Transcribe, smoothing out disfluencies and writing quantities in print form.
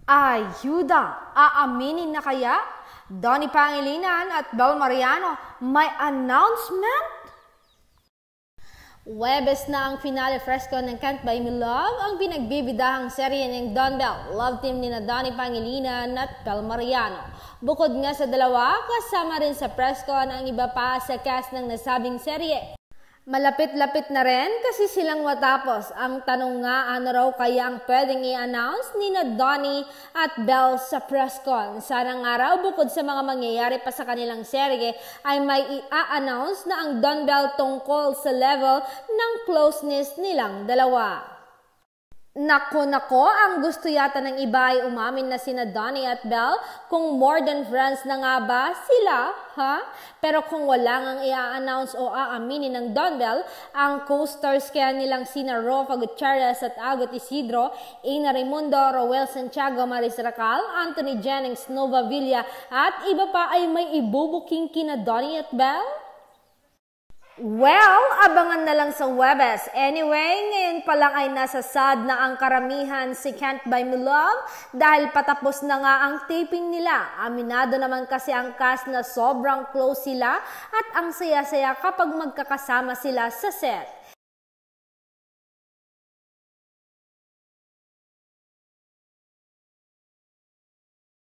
Ayuda! Aaminin na kaya? Donnie Pangilinan at Bel Mariano may announcement? Huwebes na ang finale fresco ng Can't Buy Me Love, ang pinagbibidahang serye ng Don Bell, love team ni na Donnie Pangilinan at Bel Mariano. Bukod nga sa dalawa, kasama rin sa fresco ang iba pa sa cast ng nasabing serye. Malapit-lapit na rin kasi silang matapos. Ang tanong nga, ano raw kaya ang pwedeng i-announce ni na Donnie at Bel sa press con? Sana nga raw bukod sa mga mangyayari pa sa kanilang serye ay may i-announce na ang Don Bell tungkol sa level ng closeness nilang dalawa. Nako, ang gusto yata ng iba ay umamin na sina Donnie at Bel kung more than friends na nga ba sila, ha? Pero kung wala ngang i-announce o aaminin ng Don Bell, ang co-stars kaya nilang sina Rofa Gutierrez at Agot Isidro, Ina Raimundo, Roel Santiago, Maris Racal, Anthony Jennings, Nova Villa at iba pa ay may ibubuking kina Donnie at Bel? Well, abangan na lang sa Huwebes. Anyway, ngayon pa lang ay nasa sad na ang karamihan si Can't Buy Me Love dahil patapos na nga ang taping nila. Aminado naman kasi ang cast na sobrang close sila at ang saya-saya kapag magkakasama sila sa set.